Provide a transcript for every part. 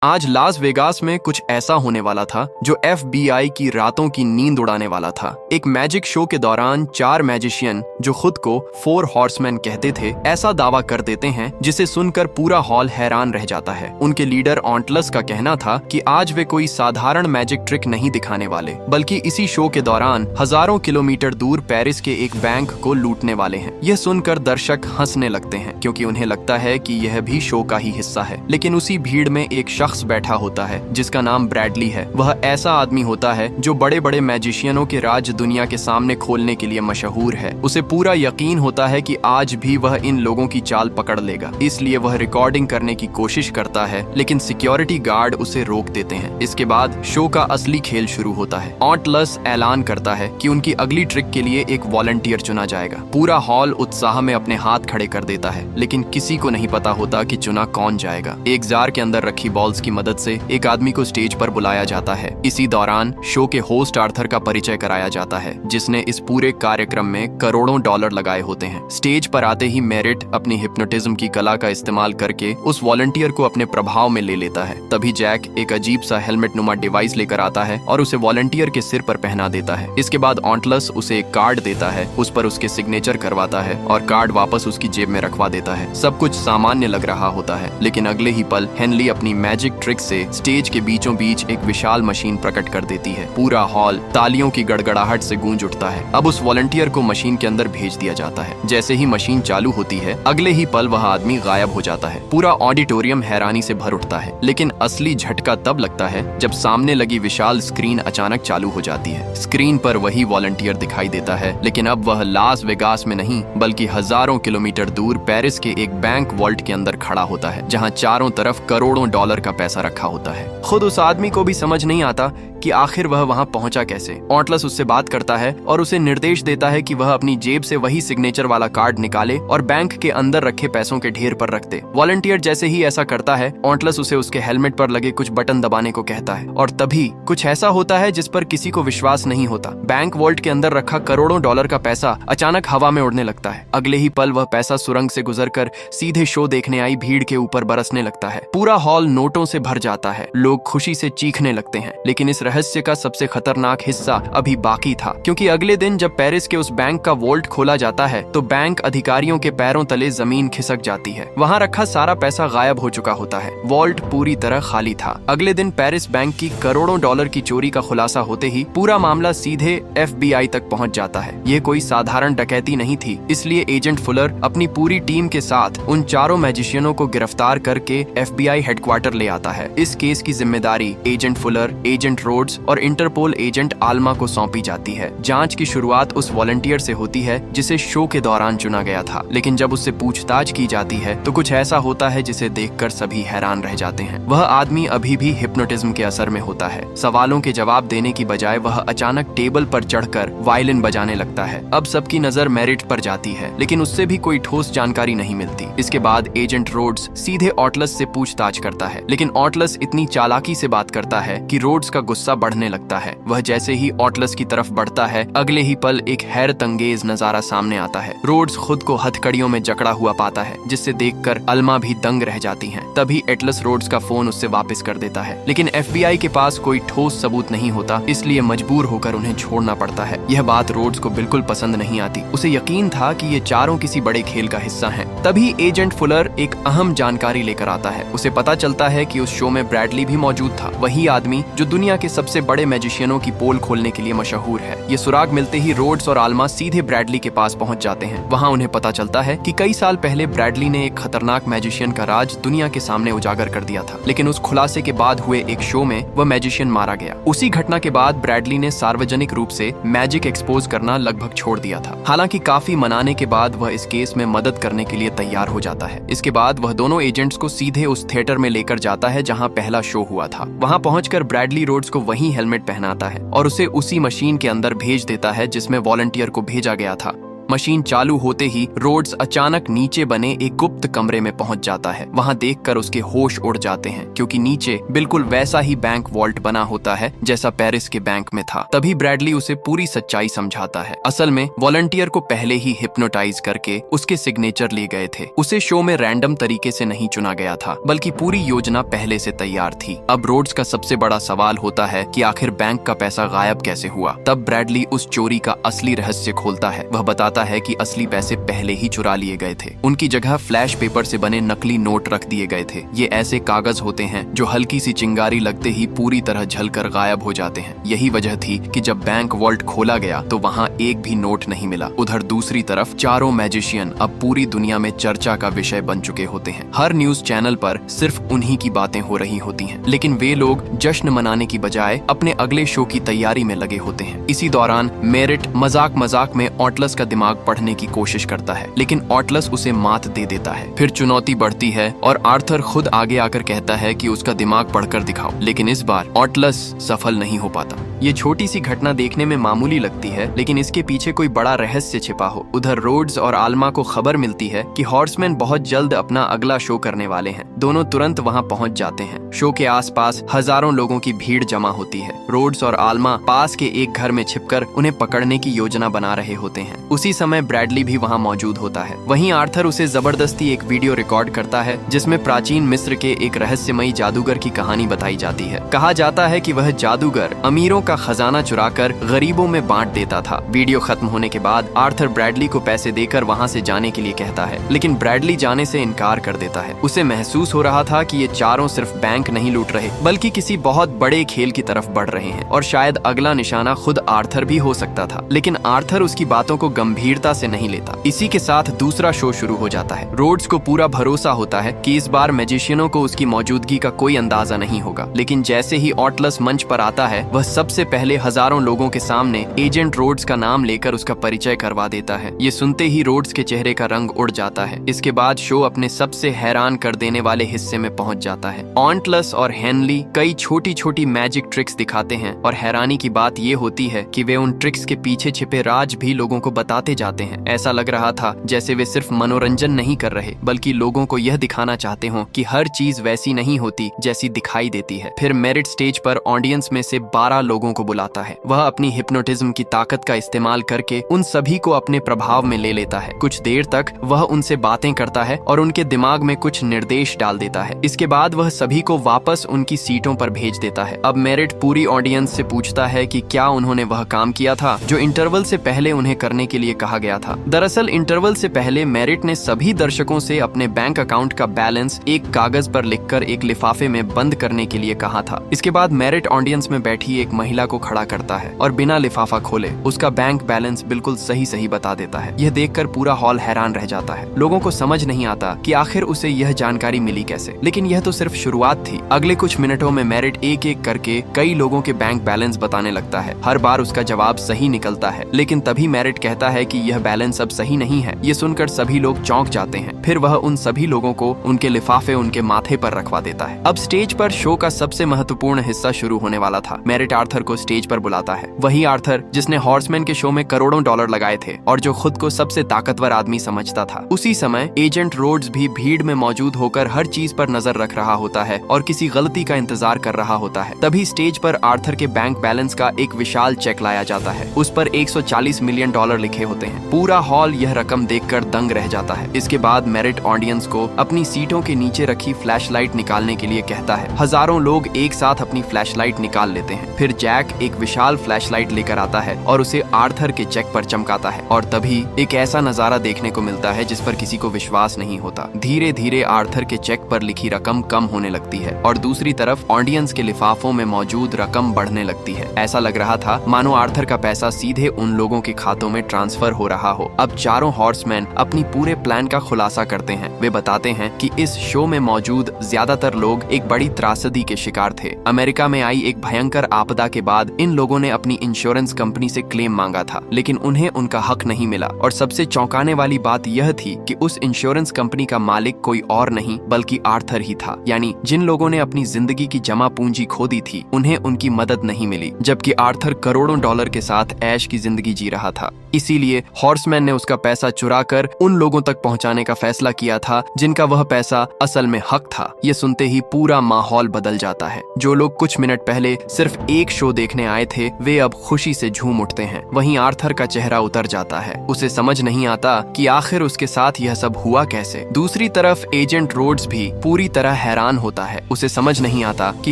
आज Las Vegas में कुछ ऐसा होने वाला था जो FBI की रातों की नींद उड़ाने वाला था। एक मैजिक शो के दौरान 4 मैजिशियन जो खुद को 4 हॉर्समैन कहते थे ऐसा दावा कर देते हैं जिसे सुनकर पूरा हॉल हैरान रह जाता है। उनके लीडर ऑन्टलस का कहना था कि आज वे कोई साधारण मैजिक ट्रिक नहीं दिखाने वाले, बल्कि इसी शो के दौरान हजारों किलोमीटर दूर पेरिस के एक बैंक को लूटने वाले हैं। यह सुनकर दर्शक हंसने लगते हैं क्योंकि उन्हें लगता है कि यह भी शो का ही हिस्सा है। लेकिन उसी भीड़ में एक शख्स बैठा होता है जिसका नाम ब्रैडली है। वह ऐसा आदमी होता है जो बड़े बड़े मैजिशियनों के राज दुनिया के सामने खोलने के लिए मशहूर है। उसे पूरा यकीन होता है कि आज भी वह इन लोगों की चाल पकड़ लेगा, इसलिए वह रिकॉर्डिंग करने की कोशिश करता है, लेकिन सिक्योरिटी गार्ड उसे रोक देते हैं। इसके बाद शो का असली खेल शुरू होता है। ऑन्टलस ऐलान करता है कि उनकी अगली ट्रिक के लिए एक वॉलंटियर चुना जाएगा। पूरा हॉल उत्साह में अपने हाथ खड़े कर देता है, लेकिन किसी को नहीं पता होता कि चुना कौन जाएगा। एक जार के अंदर रखी बॉल्स की मदद से एक आदमी को स्टेज पर बुलाया जाता है। इसी दौरान शो के होस्ट आर्थर का परिचय कराया जाता है, जिसने इस पूरे कार्यक्रम में करोड़ों डॉलर लगाए होते हैं। स्टेज पर आते ही मेरिट अपनी हिप्नोटिज्म की कला का इस्तेमाल करके उस वॉलंटियर को अपने प्रभाव में ले लेता है। तभी जैक एक अजीब सा हेलमेट नुमा डिवाइस लेकर आता है और उसे वॉलंटियर के सिर पर पहना देता है। इसके बाद ऑन्टलस उसे एक कार्ड देता है, उस पर उसके सिग्नेचर करवाता है और कार्ड वापस उसकी जेब में रखवा देता है। सब कुछ सामान्य लग रहा होता है, लेकिन अगले ही पल हेनली अपनी मैजिक ट्रिक से स्टेज के बीचों बीच एक विशाल मशीन प्रकट कर देती है। पूरा हॉल तालियों की गड़गड़ाहट से गूंज उठता है। अब उस वॉलंटियर को मशीन के अंदर भेज दिया जाता है। जैसे ही मशीन चालू होती है, अगले ही पल वह आदमी गायब हो जाता है। पूरा ऑडिटोरियम हैरानी से भर उठता है, लेकिन असली झटका तब लगता है जब सामने लगी विशाल स्क्रीन अचानक चालू हो जाती है। स्क्रीन पर वही वॉलंटियर दिखाई देता है, लेकिन अब वह लास वेगास में नहीं बल्कि हजारों किलोमीटर दूर पेरिस के एक बैंक वॉल्ट के अंदर खड़ा होता है, जहाँ चारों तरफ करोड़ों डॉलर का पैसा रखा होता है। खुद उस आदमी को भी समझ नहीं आता कि आखिर वह वहां पहुंचा कैसे। ऑन्टलस उससे बात करता है और उसे निर्देश देता है कि वह अपनी जेब से वही सिग्नेचर वाला कार्ड निकाले और बैंक के अंदर रखे पैसों के ढेर पर रख दे। वॉलंटियर जैसे ही ऐसा करता है, ऑन्टलस उसे उसके हेलमेट पर लगे कुछ बटन दबाने को कहता है और तभी कुछ ऐसा होता है जिस पर किसी को विश्वास नहीं होता। बैंक वॉल्ट के अंदर रखा करोड़ों डॉलर का पैसा अचानक हवा में उड़ने लगता है। अगले ही पल वह पैसा सुरंग से गुजरकर सीधे शो देखने आई भीड़ के ऊपर बरसने लगता है। पूरा हॉल नोटों से भर जाता है। लोग खुशी से चीखने लगते हैं, लेकिन इस रहस्य का सबसे खतरनाक हिस्सा अभी बाकी था, क्योंकि अगले दिन जब पेरिस के उस बैंक का वॉल्ट खोला जाता है तो बैंक अधिकारियों के पैरों तले जमीन खिसक जाती है। वहां रखा सारा पैसा गायब हो चुका होता है। वॉल्ट पूरी तरह खाली था। अगले दिन पेरिस बैंक की करोड़ों डॉलर की चोरी का खुलासा होते ही पूरा मामला सीधे FBI तक पहुंच जाता है। ये कोई साधारण डकैती नहीं थी, इसलिए एजेंट फुलर अपनी पूरी टीम के साथ उन चारों मैजिशियनों को गिरफ्तार करके FBI हेडक्वार्टर ले आता है। इस केस की जिम्मेदारी एजेंट फुलर, एजेंट रोड्स और इंटरपोल एजेंट आल्मा को सौंपी जाती है। जांच की शुरुआत उस वॉलंटियर से होती है जिसे शो के दौरान चुना गया था, लेकिन जब उससे पूछताछ की जाती है तो कुछ ऐसा होता है जिसे देखकर सभी हैरान रह जाते हैं। वह आदमी अभी भी हिप्नोटिज्म के असर में होता है। सवालों के जवाब देने की बजाय वह अचानक टेबल पर चढ़कर वायलिन बजाने लगता है। अब सबकी नजर मेरिट पर जाती है, लेकिन उससे भी कोई ठोस जानकारी नहीं मिलती। इसके बाद एजेंट रोड्स सीधे ऑन्टलस से पूछताछ करता है, लेकिन ऑन्टलस इतनी चालाकी से बात करता है कि रोड्स का गुस्सा बढ़ने लगता है। वह जैसे ही ऑन्टलस की तरफ बढ़ता है, अगले ही पल एक हैरत अंगेज नजारा सामने आता है। रोड्स खुद को हथकड़ियों में जकड़ा हुआ पाता है, जिससे देखकर अल्मा भी दंग रह जाती हैं। तभी एटलस रोड्स का फोन उससे वापस कर देता है, लेकिन FBI के पास कोई ठोस सबूत नहीं होता, इसलिए मजबूर होकर उन्हें छोड़ना पड़ता है। यह बात रोड्स को बिल्कुल पसंद नहीं आती। उसे यकीन था कि ये चारों किसी बड़े खेल का हिस्सा हैं। तभी एजेंट फुलर एक अहम जानकारी लेकर आता है। उसे पता चलता है कि उस शो में ब्रैडली भी मौजूद था, वही आदमी जो दुनिया के सबसे बड़े मैजिशियनों की पोल खोलने के लिए मशहूर है। ये सुराग मिलते ही रोड्स और आल्मा सीधे ब्रैडली के पास पहुंच जाते हैं। वहां उन्हें पता चलता है कि कई साल पहले ब्रैडली ने एक खतरनाक मैजिशियन का राज दुनिया के सामने उजागर कर दिया था, लेकिन उस खुलासे के बाद हुए एक शो में वह मैजिशियन मारा गया। उसी घटना के बाद ब्रैडली ने सार्वजनिक रूप से मैजिक एक्सपोज करना लगभग छोड़ दिया था। हालांकि काफी मनाने के बाद वह इस केस में मदद करने के लिए तैयार हो जाता है। इसके बाद वह दोनों एजेंट्स को सीधे उस थिएटर में लेकर जाता है जहाँ पहला शो हुआ था। वहाँ पहुंचकर ब्रैडली रोड्स को वही हेलमेट पहनाता है और उसे उसी मशीन के अंदर भेज देता है जिसमें वॉलंटियर को भेजा गया था। मशीन चालू होते ही रोड्स अचानक नीचे बने एक गुप्त कमरे में पहुंच जाता है। वहां देखकर उसके होश उड़ जाते हैं क्योंकि नीचे बिल्कुल वैसा ही बैंक वॉल्ट बना होता है जैसा पेरिस के बैंक में था। तभी ब्रैडली उसे पूरी सच्चाई समझाता है। असल में वॉलंटियर को पहले ही हिप्नोटाइज करके उसके सिग्नेचर लिए गए थे। उसे शो में रैंडम तरीके से नहीं चुना गया था, बल्कि पूरी योजना पहले से तैयार थी। अब रोड्स का सबसे बड़ा सवाल होता है कि आखिर बैंक का पैसा गायब कैसे हुआ। तब ब्रैडली उस चोरी का असली रहस्य खोलता है। वह बताता है कि असली पैसे पहले ही चुरा लिए गए थे। उनकी जगह फ्लैश पेपर से बने नकली नोट रख दिए गए थे। ये ऐसे कागज होते हैं जो हल्की सी चिंगारी लगते ही पूरी तरह जलकर गायब हो जाते हैं। यही वजह थी कि जब बैंक वॉल्ट खोला गया तो वहाँ एक भी नोट नहीं मिला। उधर दूसरी तरफ चारों मैजिशियन अब पूरी दुनिया में चर्चा का विषय बन चुके होते हैं। हर न्यूज चैनल पर सिर्फ उन्हीं की बातें हो रही होती हैं, लेकिन वे लोग जश्न मनाने की बजाय अपने अगले शो की तैयारी में लगे होते हैं। इसी दौरान मेरिट मजाक मजाक में ऑटलस का दिमाग पढ़ने की कोशिश करता है, लेकिन ऑटलस उसे मात दे देता है। फिर चुनौती बढ़ती है और आर्थर खुद आगे आकर कहता है कि उसका दिमाग पढ़कर दिखाओ, लेकिन इस बार ऑटलस सफल नहीं हो पाता। ये छोटी सी घटना देखने में मामूली लगती है, लेकिन इसके पीछे कोई बड़ा रहस्य छिपा हो। उधर रोड्स और आल्मा को खबर मिलती है कि हॉर्समैन बहुत जल्द अपना अगला शो करने वाले हैं। दोनों तुरंत वहां पहुंच जाते हैं। शो के आसपास हजारों लोगों की भीड़ जमा होती है। रोड्स और आल्मा पास के एक घर में छिपकर उन्हें पकड़ने की योजना बना रहे होते हैं। उसी समय ब्रैडली भी वहां मौजूद होता है। वहीं आर्थर उसे जबरदस्ती एक वीडियो रिकॉर्ड करता है जिसमें प्राचीन मिस्र के एक रहस्यमयी जादूगर की कहानी बताई जाती है। कहा जाता है कि वह जादूगर अमीरों का खजाना चुराकर गरीबों में बांट देता था। वीडियो खत्म होने के बाद आर्थर ब्रैडली को पैसे देकर वहां से जाने के लिए कहता है, लेकिन ब्रैडली जाने से इनकार कर देता है। उसे महसूस हो रहा था कि ये चारों सिर्फ बैंक नहीं लूट रहे, बल्कि किसी बहुत बड़े खेल की तरफ बढ़ रहे हैं और शायद अगला निशाना खुद आर्थर भी हो सकता था। लेकिन आर्थर उसकी बातों को गंभीरता से नहीं लेता। इसी के साथ दूसरा शो शुरू हो जाता है। रोड्स को पूरा भरोसा होता है कि इस बार मैजिशियनों को उसकी मौजूदगी का कोई अंदाजा नहीं होगा, लेकिन जैसे ही ऑटलस मंच पर आता है, वह सबसे पहले हजारों लोगों के सामने एजेंट रोड्स का नाम लेकर उसका परिचय करवा देता है। ये सुनते ही रोड्स के चेहरे का रंग उड़ जाता है। इसके बाद शो अपने सबसे हैरान कर देने वाले हिस्से में पहुंच जाता है। ऑटलस और हेनली कई छोटी छोटी मैजिक ट्रिक्स दिखाते हैं और हैरानी की बात ये होती है कि वे उन ट्रिक्स के पीछे छिपे राज भी लोगों को बताते जाते हैं। ऐसा लग रहा था जैसे वे सिर्फ मनोरंजन नहीं कर रहे, बल्कि लोगों को यह दिखाना चाहते हो कि हर चीज वैसी नहीं होती जैसी दिखाई देती है। फिर मेरिट स्टेज पर ऑडियंस में से 12 लोगों को बुलाता है। वह अपनी हिप्नोटिज्म की ताकत का इस्तेमाल करके उन सभी को अपने प्रभाव में ले लेता है। कुछ देर तक वह उनसे बातें करता है और उनके दिमाग में कुछ निर्देश डाल देता है। इसके बाद वह सभी को वापस उनकी सीटों पर भेज देता है। अब मेरिट पूरी ऑडियंस से पूछता है कि क्या उन्होंने वह काम किया था जो इंटरवल से पहले उन्हें करने के लिए कहा गया था। दरअसल इंटरवल से पहले मेरिट ने सभी दर्शकों से अपने बैंक अकाउंट का बैलेंस एक कागज पर लिखकर एक लिफाफे में बंद करने के लिए कहा था। इसके बाद मेरिट ऑडियंस में बैठी एक महिला को खड़ा करता है और बिना लिफाफा खोले उसका बैंक बैलेंस बिल्कुल सही सही बता देता है। यह देखकर पूरा हॉल हैरान रह जाता है। लोगों को समझ नहीं आता कि आखिर उसे यह जानकारी मिली कैसे, लेकिन यह तो सिर्फ शुरुआत थी। अगले कुछ मिनटों में मेरिट एक एक करके कई लोगों के बैंक बैलेंस बताने लगता है। हर बार उसका जवाब सही निकलता है, लेकिन तभी मेरिट कहता है कि यह बैलेंस अब सही नहीं है। ये सुनकर सभी लोग चौंक जाते हैं। फिर वह उन सभी लोगों को उनके लिफाफे उनके माथे पर रखवा देता है। अब स्टेज पर शो का सबसे महत्वपूर्ण हिस्सा शुरू होने वाला था। मेरिट आर्थर को स्टेज पर बुलाता है। वही आर्थर जिसने हॉर्समैन के शो में करोड़ों डॉलर लगाए थे और जो खुद को सबसे ताकतवर आदमी समझता था। उसी समय एजेंट रोड्स भी भीड़ में मौजूद होकर हर चीज पर नजर रख रहा होता है और किसी गलती का इंतजार कर रहा होता है। तभी स्टेज पर आर्थर के बैंक बैलेंस का एक विशाल चेक लाया जाता है। उस पर 140 मिलियन डॉलर लिखे होते हैं। पूरा हॉल यह रकम देखकर दंग रह जाता है। इसके बाद मेरिट ऑडियंस को अपनी सीटों के नीचे रखी फ्लैशलाइट निकालने के लिए कहता है। हजारों लोग एक साथ अपनी फ्लैशलाइट निकाल लेते हैं। फिर जैक एक विशाल फ्लैशलाइट लेकर आता है और उसे आर्थर के चेक पर चमकाता है और तभी एक ऐसा नजारा देखने को मिलता है जिस पर किसी को विश्वास नहीं होता। धीरे धीरे आर्थर के चेक पर लिखी रकम कम होने लगती है और दूसरी तरफ ऑडियंस के लिफाफों में मौजूद रकम बढ़ने लगती है। ऐसा लग रहा था मानो आर्थर का पैसा सीधे उन लोगों के खातों में ट्रांसफर हो रहा हो। अब चारों हॉर्समैन अपनी पूरे प्लान का खुलासा करते हैं। वे बताते हैं कि इस शो में मौजूद ज्यादातर लोग एक बड़ी त्रासदी के शिकार थे। अमेरिका में आई एक भयंकर आपदा के बाद इन लोगों ने अपनी इंश्योरेंस कंपनी से क्लेम मांगा था, लेकिन उन्हें उनका हक नहीं मिला। और सबसे चौंकाने वाली बात यह थी कि उस इंश्योरेंस कंपनी का मालिक कोई और नहीं बल्कि आर्थर ही था। यानी जिन लोगों ने अपनी जिंदगी की जमा पूंजी खो दी थी उन्हें उनकी मदद नहीं मिली, जबकि आर्थर करोड़ों डॉलर के साथ ऐश की जिंदगी जी रहा था। इसीलिए लिए हॉर्समैन ने उसका पैसा चुराकर उन लोगों तक पहुंचाने का फैसला किया था जिनका वह पैसा असल में हक था। ये सुनते ही पूरा माहौल बदल जाता है। जो लोग कुछ मिनट पहले सिर्फ एक शो देखने आए थे वे अब खुशी से झूम उठते हैं। वहीं आर्थर का चेहरा उतर जाता है। उसे समझ नहीं आता कि आखिर उसके साथ यह सब हुआ कैसे। दूसरी तरफ एजेंट रोड्स भी पूरी तरह हैरान होता है। उसे समझ नहीं आता कि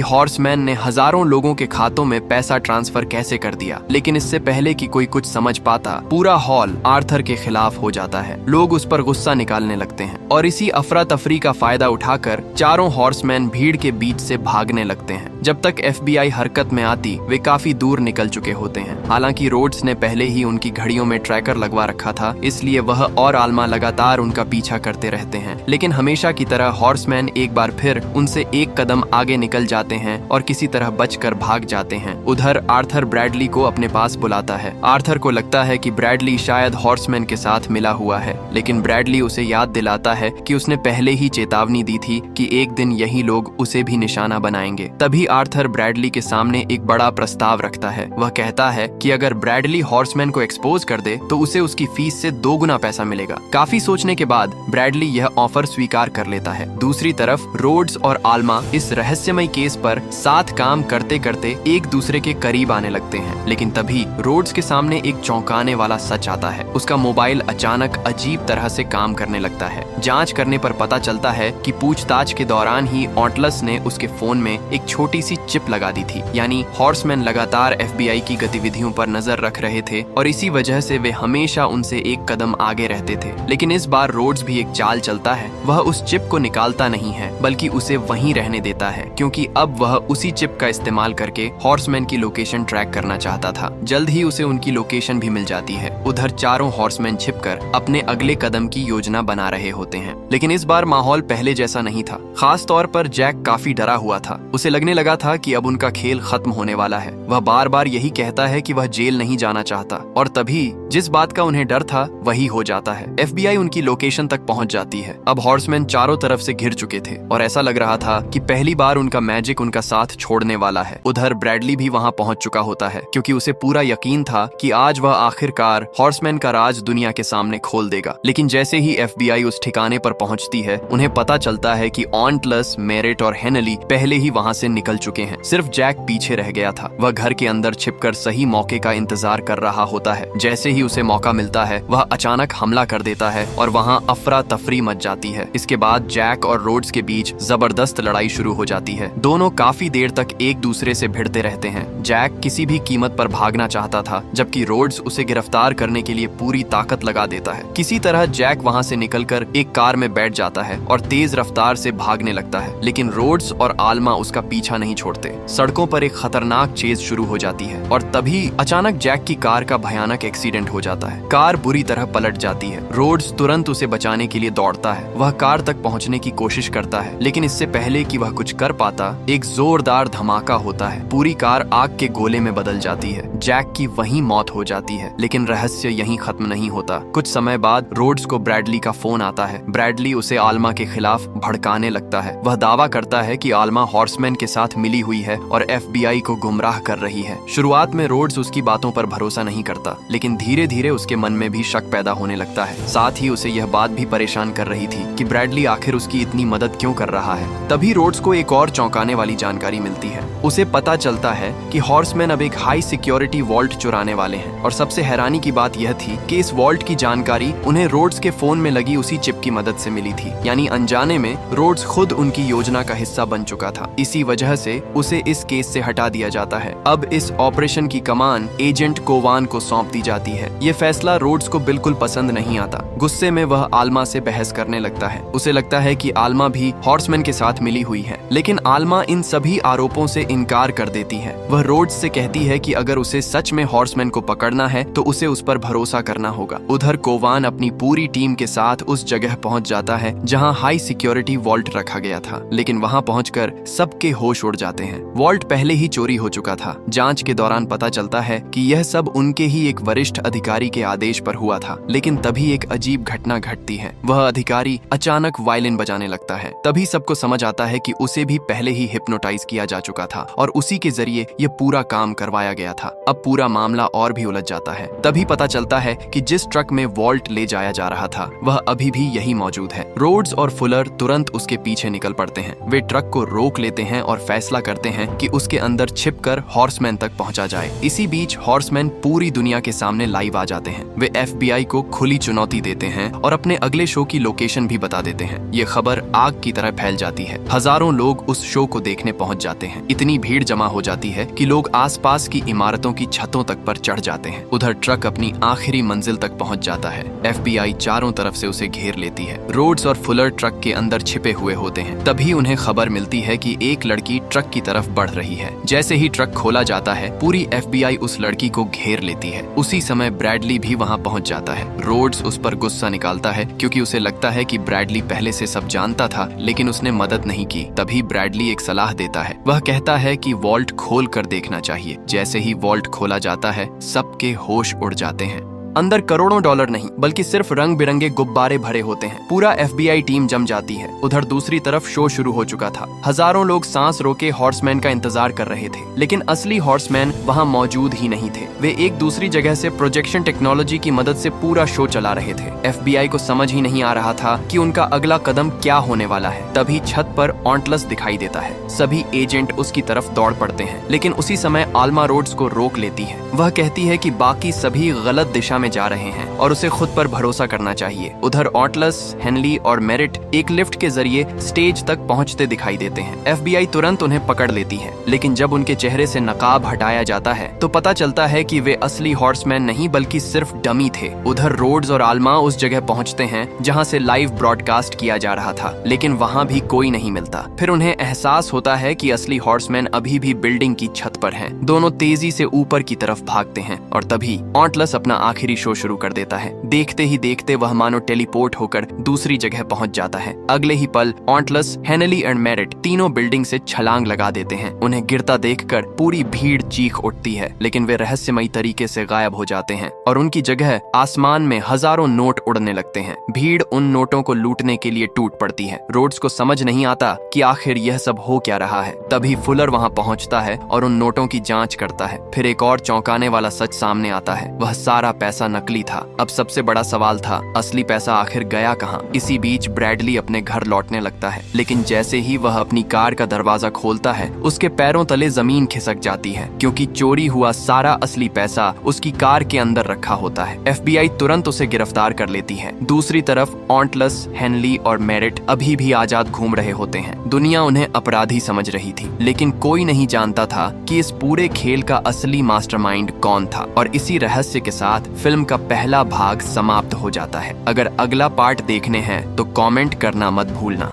हॉर्समैन ने हजारों लोगों के खातों में पैसा ट्रांसफर कैसे कर दिया। लेकिन इससे पहले कि कोई कुछ समझ पाता, पूरा हॉल आर्थर के खिलाफ हो जाता है। लोग उस पर गुस्सा निकालने लगते हैं और इसी अफरा तफरी का फायदा उठाकर चारों हॉर्समैन भीड़ के बीच से भागने लगते हैं। जब तक FBI हरकत में आती वे काफी दूर निकल चुके होते हैं। हालांकि रोड्स ने पहले ही उनकी घड़ियों में ट्रैकर लगवा रखा था, इसलिए वह और आल्मा लगातार उनका पीछा करते रहते हैं। लेकिन हमेशा की तरह हॉर्समैन एक बार फिर उनसे एक कदम आगे निकल जाते हैं और किसी तरह बचकर भाग जाते हैं। उधर आर्थर ब्रैडली को अपने पास बुलाता है। आर्थर को लगता है कि ब्रैडली शायद हॉर्समैन के साथ मिला हुआ है, लेकिन ब्रैडली उसे याद दिलाता है कि उसने पहले ही चेतावनी दी थी कि एक दिन यही लोग उसे भी निशाना बनाएंगे। तभी आर्थर ब्रैडली के सामने एक बड़ा प्रस्ताव रखता है। वह कहता है कि अगर ब्रैडली हॉर्समैन को एक्सपोज कर दे तो उसे उसकी फीस से 2 गुना पैसा मिलेगा। काफी सोचने के बाद ब्रैडली यह ऑफर स्वीकार कर लेता है। दूसरी तरफ रोड्स और आल्मा इस रहस्यमय केस पर साथ काम करते करते एक दूसरे के करीब आने लगते हैं। लेकिन तभी रोड्स के सामने एक चौंकाने वाला सच आता है। उसका मोबाइल अचानक अजीब तरह से काम करने लगता है। जांच करने पर पता चलता है कि पूछताछ के दौरान ही ऑटलस ने उसके फोन में एक छोटी सी चिप लगा दी थी। यानी हॉर्समैन लगातार FBI की गतिविधियों पर नजर रख रहे थे और इसी वजह से वे हमेशा उनसे एक कदम आगे रहते थे। लेकिन इस बार रोड्स भी एक चाल चलता है। वह उस चिप को निकालता नहीं है बल्कि उसे वहीं रहने देता है, क्योंकि अब वह उसी चिप का इस्तेमाल करके हॉर्समैन की लोकेशन ट्रैक करना चाहता था। जल्द ही उसे उनकी लोकेशन भी मिल जाती है। उधर चारों हॉर्समैन छिपकर अपने अगले कदम की योजना बना रहे होते हैं। लेकिन इस बार माहौल पहले जैसा नहीं था। खास तौर पर जैक काफी डरा हुआ था। उसे लगने लगा था कि अब उनका खेल खत्म होने वाला है। वह बार बार यही कहता है कि वह जेल नहीं जाना चाहता, और तभी जिस बात का उन्हें डर था वही हो जाता है। FBI उनकी लोकेशन तक पहुंच जाती है। अब हॉर्समैन चारों तरफ से घिर चुके थे और ऐसा लग रहा था कि पहली बार उनका मैजिक उनका साथ छोड़ने वाला है। उधर ब्रैडली भी वहां पहुंच चुका होता है, क्योंकि उसे पूरा यकीन था कि आज वह आखिरकार हॉर्समैन का राज दुनिया के सामने खोल देगा। लेकिन जैसे ही FBI उस ठिकाने पर पहुंचती है उन्हें पता चलता है कि ऑन्टलस, मेरिट और हेनली पहले ही वहां से निकल चुके हैं। सिर्फ जैक पीछे रह गया था। वह घर के अंदर छिपकर सही मौके का इंतजार कर रहा होता है। जैसे ही उसे मौका मिलता है वह अचानक हमला कर देता है और वहां अफरा तफरी मच जाती है। इसके बाद जैक और रोड्स के बीच जबरदस्त लड़ाई शुरू हो जाती है। दोनों काफी देर तक एक दूसरे से भिड़ते रहते हैं। जैक किसी भी कीमत पर भागना चाहता था, जबकि रोड्स उसे गिरफ्तार करने के लिए पूरी ताकत लगा देता है। किसी तरह जैक वहां से निकलकर एक कार में बैठ जाता है और तेज रफ्तार से भागने लगता है। लेकिन रोड्स और आल्मा उसका पीछा नहीं छोड़ते। सड़कों पर एक खतरनाक चेज शुरू हो जाती है और तभी अचानक जैक की कार का भयानक एक्सीडेंट हो जाता है। कार बुरी तरह पलट जाती है। रोड्स तुरंत उसे बचाने के लिए दौड़ता है। वह कार तक पहुंचने की कोशिश करता है, लेकिन इससे पहले कि वह कुछ कर पाता एक जोरदार धमाका होता है। पूरी कार आग के गोले में बदल जाती है। जैक की वहीं मौत हो जाती है। लेकिन रहस्य यहीं खत्म नहीं होता। कुछ समय बाद रोड्स को ब्रैडली का फोन आता है। ब्रैडली उसे आल्मा के खिलाफ भड़काने लगता है। वह दावा करता है कि आल्मा हॉर्समैन के साथ मिली हुई है और FBI को गुमराह कर रही है। शुरुआत में रोड्स उसकी बातों पर भरोसा नहीं करता, लेकिन धीरे धीरे उसके मन में भी शक पैदा होने लगता है। साथ ही उसे यह बात भी परेशान कर रही थी कि ब्रैडली आखिर उसकी इतनी मदद क्यों कर रहा है। तभी रोड्स को एक और चौंकाने वाली जानकारी मिलती है। उसे पता चलता है कि हॉर्समैन अब एक हाई सिक्योरिटी वॉल्ट चुराने वाले हैं। और सबसे हैरानी की बात यह थी कि इस वॉल्ट की जानकारी उन्हें रोड्स के फोन में लगी उसी चिप की मदद से मिली थी। यानी अनजाने में रोड्स खुद उनकी योजना का हिस्सा बन चुका था। इसी वजह से उसे इस केस से हटा दिया जाता है। अब इस ऑपरेशन की कमान एजेंट कोवान को सौंप दी जाती है। ये फैसला रोड्स को बिल्कुल पसंद नहीं आता। गुस्से में वह आल्मा से बहस करने लगता है। उसे लगता है कि आल्मा भी हॉर्समैन के साथ मिली हुई है, लेकिन आल्मा इन सभी आरोपों से इनकार कर देती है। वह रोड्स से कहती है कि अगर उसे सच में हॉर्समैन को पकड़ना है तो उसे उस पर भरोसा करना होगा। उधर कोवान अपनी पूरी टीम के साथ उस जगह पहुंच जाता है जहां हाई सिक्योरिटी वॉल्ट रखा गया था, लेकिन वहां पहुंचकर सबके होश उड़ जाते हैं। वॉल्ट पहले ही चोरी हो चुका था। जांच के दौरान पता चलता है कि यह सब उनके ही एक वरिष्ठ अधिकारी के आदेश पर हुआ था, लेकिन तभी एक अजीब घटना घटती है। वह अधिकारी अचानक वायलिन बजाने लगता है। तभी सबको समझ आता है कि उसे भी पहले ही हिप्नोटाइज किया जा चुका था और उसी के जरिए यह पूरा काम करवाया गया था। अब पूरा मामला और भी उलझ जाता है। तभी पता चलता है कि जिस ट्रक में वॉल्ट ले जाया जा रहा था वह अभी भी यही मौजूद है। रोड्स और फुलर तुरंत उसके पीछे निकल पड़ते हैं। वे ट्रक को रोक लेते हैं और फैसला करते हैं कि उसके अंदर छिपकर हॉर्समैन तक पहुंचा जाए। इसी बीच हॉर्समैन पूरी दुनिया के सामने लाइव आ जाते हैं। वे FBI को खुली चुनौती देते हैं और अपने अगले शो की लोकेशन भी बता देते हैं। ये खबर आग की तरह फैल जाती है। हजारों लोग उस शो को देखने पहुंच जाते हैं। इतनी भीड़ जमा हो जाती है कि लोग आसपास की इमारतों की छतों तक पर चढ़ जाते हैं। उधर ट्रक अपनी आखिरी मंजिल तक पहुंच जाता है। FBI चारों तरफ से उसे घेर लेती है। रोड्स और फुलर ट्रक के अंदर छिपे हुए होते हैं। तभी उन्हें खबर मिलती है कि एक लड़की ट्रक की तरफ बढ़ रही है। जैसे ही ट्रक खोला जाता है पूरी FBI उस लड़की को घेर लेती है। उसी समय ब्रैडली भी वहां पहुंच जाता है। रोड्स उस पर गुस्सा निकालता है क्योंकि उसे लगता है कि ब्रैडली पहले से सब जानता था, लेकिन उसने मदद नहीं की। तभी ब्रैडली एक सलाह देता है। वह कहता है कि वॉल्ट खोल कर देखना चाहिए। जैसे ही वॉल्ट खोला जाता है सबके होश उड़ जाते हैं। अंदर करोड़ों डॉलर नहीं बल्कि सिर्फ रंग बिरंगे गुब्बारे भरे होते हैं। पूरा FBI टीम जम जाती है। उधर दूसरी तरफ शो शुरू हो चुका था। हजारों लोग सांस रोके हॉर्समैन का इंतजार कर रहे थे, लेकिन असली हॉर्समैन वहां मौजूद ही नहीं थे। वे एक दूसरी जगह से प्रोजेक्शन टेक्नोलॉजी की मदद से पूरा शो चला रहे थे। FBI को समझ ही नहीं आ रहा था कि उनका अगला कदम क्या होने वाला है। तभी छत पर ऑन्टलस दिखाई देता है। सभी एजेंट उसकी तरफ दौड़ पड़ते हैं, लेकिन उसी समय आल्मा रोड्स को रोक लेती है। वह कहती है कि बाकी सभी गलत दिशा में जा रहे हैं और उसे खुद पर भरोसा करना चाहिए। उधर ऑटलस, हेनली और मेरिट एक लिफ्ट के जरिए स्टेज तक पहुंचते दिखाई देते हैं। FBI तुरंत उन्हें पकड़ लेती है, लेकिन जब उनके चेहरे से नकाब हटाया जाता है तो पता चलता है कि वे असली हॉर्समैन नहीं बल्कि सिर्फ डमी थे। उधर रोड्स और आल्मा उस जगह पहुंचते हैं जहां से लाइव ब्रॉडकास्ट किया जा रहा था, लेकिन वहां भी कोई नहीं मिलता। फिर उन्हें एहसास होता है कि असली हॉर्समैन अभी भी बिल्डिंग की छत पर हैं। दोनों तेजी से ऊपर की तरफ भागते हैं और तभी ऑटलस अपना आखिरी शो शुरू कर देता है। देखते ही देखते वह मानो टेलीपोर्ट होकर दूसरी जगह पहुंच जाता है। अगले ही पल ऑटलस, हेनली एंड मेरिट तीनों बिल्डिंग से छलांग लगा देते हैं। उन्हें गिरता देखकर पूरी भीड़ चीख उठती है, लेकिन वे रहस्यमयी तरीके से गायब हो जाते हैं और उनकी जगह आसमान में हजारों नोट उड़ने लगते हैं। भीड़ उन नोटों को लूटने के लिए टूट पड़ती है। रोड्स को समझ नहीं आता कि आखिर यह सब हो क्या रहा है। तभी फुलर वहां पहुंचता है और उन नोटों की जांच करता है। फिर एक और चौंकाने वाला सच सामने आता है। वह सारा पैसा नकली था। अब सबसे बड़ा सवाल था, असली पैसा आखिर गया कहां? इसी बीच ब्रैडली अपने घर लौटने लगता है, लेकिन जैसे ही वह अपनी कार का दरवाजा खोलता है उसके पैरों तले जमीन खिसक जाती है, क्योंकि चोरी हुआ सारा असली पैसा उसकी कार के अंदर रखा होता है। FBI तुरंत उसे गिरफ्तार कर लेती है। दूसरी तरफ ऑटलस, हेनली और मेरिट अभी भी आजाद घूम रहे होते हैं। दुनिया उन्हें अपराधी समझ रही थी, लेकिन कोई नहीं जानता था कि इस पूरे खेल का असली मास्टरमाइंड कौन था। और इसी रहस्य के साथ फिल्म का पहला भाग समाप्त हो जाता है। अगर अगला पार्ट देखने हैं तो कमेंट करना मत भूलना।